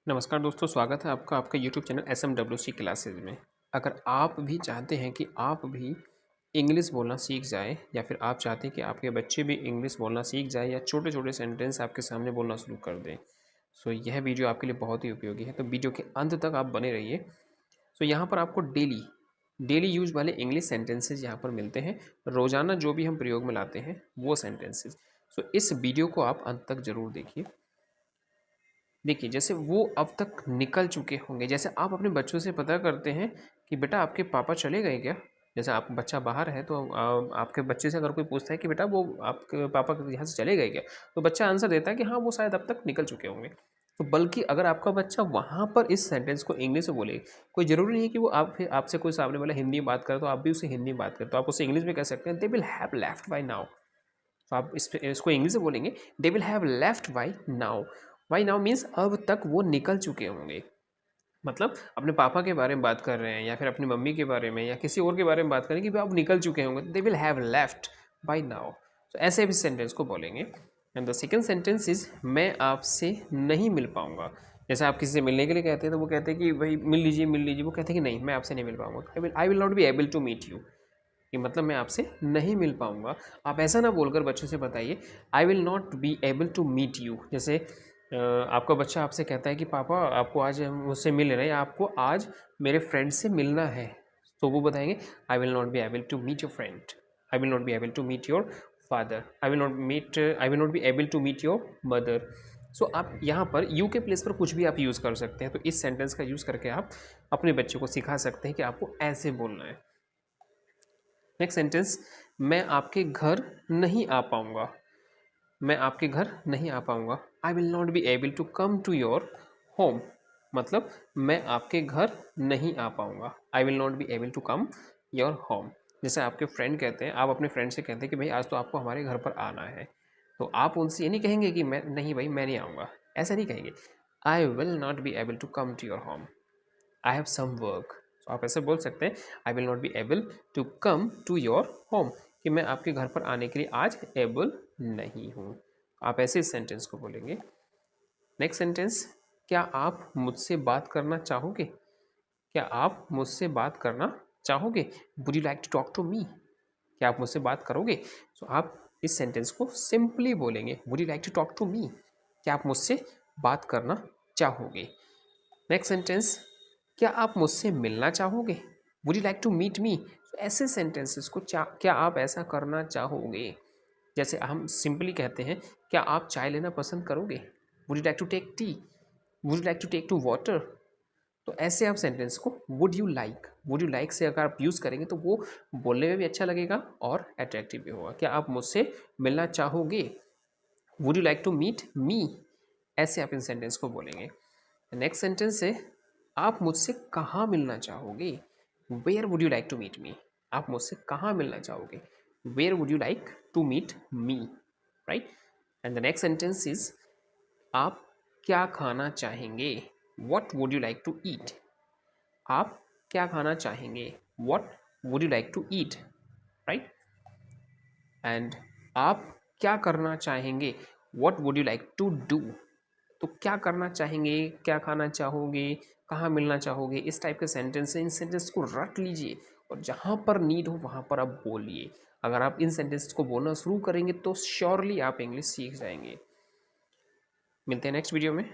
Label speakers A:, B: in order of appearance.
A: नमस्कार दोस्तों, स्वागत है आपका आपका यूट्यूब चैनल SMWC क्लासेज में। अगर आप भी चाहते हैं कि आप भी इंग्लिश बोलना सीख जाएँ या फिर आप चाहते हैं कि आपके बच्चे भी इंग्लिश बोलना सीख जाए या छोटे-छोटे सेंटेंस आपके सामने बोलना शुरू कर दें, सो यह वीडियो आपके लिए बहुत ही उपयोगी है। तो वीडियो के अंत तक आप बने रहिए। सो यहाँ पर आपको डेली डेली यूज़ वाले इंग्लिश सेंटेंसेस यहाँ पर मिलते हैं। रोज़ाना जो भी हम प्रयोग में लाते हैं, वो सेंटेंसेस। सो इस वीडियो को आप अंत तक ज़रूर देखिए। देखिए, जैसे वो अब तक निकल चुके होंगे, जैसे आप अपने बच्चों से पता करते हैं कि बेटा आपके पापा चले गए क्या? जैसे आप बच्चा बाहर है तो आपके बच्चे से अगर कोई पूछता है कि बेटा वो आपके पापा यहाँ से चले गए क्या? तो बच्चा आंसर देता है कि हाँ, वो शायद अब तक निकल चुके होंगे। तो बल्कि अगर आपका बच्चा वहाँ पर इस सेंटेंस को इंग्लिश में बोले, कोई ज़रूरी नहीं है कि वो आपसे कोई सामने वाला हिंदी में बात करे तो आप भी उसे हिंदी में बात करें, तो आप उसे इंग्लिश में कह सकते हैं, they will have left by now. तो आप इसको इंग्लिश में बोलेंगे, they will have left by now. By now means अब तक वो निकल चुके होंगे। मतलब अपने पापा के बारे में बात कर रहे हैं या फिर अपनी मम्मी के बारे में या किसी और के बारे में बात करें कि भाई अब निकल चुके होंगे, दे will have left by now. तो ऐसे भी सेंटेंस को बोलेंगे। And the second sentence is, मैं आपसे नहीं मिल पाऊंगा। जैसे आप किसी से मिलने के लिए कहते हैं तो वो कहते हैं कि भाई मिल लीजिए, वो कहते हैं कि नहीं, मैं आपसे नहीं मिल पाऊंगा, I will not be able to meet you. कि मतलब मैं आपसे नहीं मिल पाऊँगा। आप ऐसा ना बोलकर बच्चों से बताइए, I will not be able to meet you. जैसे आपका बच्चा आपसे कहता है कि पापा आपको आज मुझसे मिल रहे हैं या आपको आज मेरे फ्रेंड से मिलना है, तो वो बताएंगे I will not be able to meet your friend, I will not be able to meet your father, I will not be able to meet your mother. So आप यहाँ पर यू के प्लेस पर कुछ भी आप यूज़ कर सकते हैं। तो इस सेंटेंस का यूज़ करके आप अपने बच्चे को सिखा सकते हैं कि आपको ऐसे बोलना है। नेक्स्ट सेंटेंस, मैं आपके घर नहीं आ पाऊँगा। मैं आपके घर नहीं आ पाऊँगा, I will not be able to come to your home. मतलब मैं आपके घर नहीं आ पाऊँगा, I will not be able to come your home. जैसे आपके फ्रेंड कहते हैं, आप अपने फ्रेंड से कहते हैं कि भाई आज तो आपको हमारे घर पर आना है, तो आप उनसे ये नहीं कहेंगे कि मैं नहीं भाई मैं नहीं आऊँगा, ऐसा नहीं कहेंगे। I will not be able to come to your home, I have some work. तो आप ऐसे बोल सकते हैं, I will not be able to come to your home, कि मैं आपके घर पर आने के लिए आज एबल नहीं हूँ। आप ऐसे इस सेंटेंस को बोलेंगे। नेक्स्ट सेंटेंस, क्या आप मुझसे बात करना चाहोगे? क्या आप मुझसे बात करना चाहोगे? Would you like to talk to me? क्या आप मुझसे बात करोगे? तो आप इस सेंटेंस को सिंपली बोलेंगे, would you like to talk to me? क्या आप मुझसे बात करना चाहोगे? नेक्स्ट सेंटेंस, क्या आप मुझसे मिलना चाहोगे? Would you like to meet me? तो ऐसे सेंटेंसेस को क्या आप ऐसा करना चाहोगे? जैसे हम सिंपली कहते हैं, क्या आप चाय लेना पसंद करोगे? Would you like to take tea? Would you like to take to water? तो ऐसे आप सेंटेंस को वुड यू लाइक से अगर आप यूज़ करेंगे तो वो बोलने में भी अच्छा लगेगा और अट्रैक्टिव भी होगा। क्या आप मुझसे मिलना चाहोगे? Would you like to meet me? ऐसे आप इन सेंटेंस को बोलेंगे। नेक्स्ट सेंटेंस है, आप मुझसे कहाँ मिलना चाहोगे? Where would you like to meet me? आप मुझसे कहाँ मिलना चाहोगे? Where would you like to meet me? Right. And the next sentence is, आप क्या खाना चाहेंगे? What would you like to eat? आप क्या खाना चाहेंगे? What would you like to eat? Right. And आप क्या करना चाहेंगे? What would you like to do? तो क्या करना चाहेंगे, क्या खाना चाहोगे, कहाँ मिलना चाहोगे, इस टाइप के सेंटेंस है। इन सेंटेंस को रट लीजिए और जहाँ पर नीड हो वहाँ पर आप बोलिए। अगर आप इन सेंटेंस को बोलना शुरू करेंगे तो श्योरली आप इंग्लिश सीख जाएंगे। मिलते हैं नेक्स्ट वीडियो में।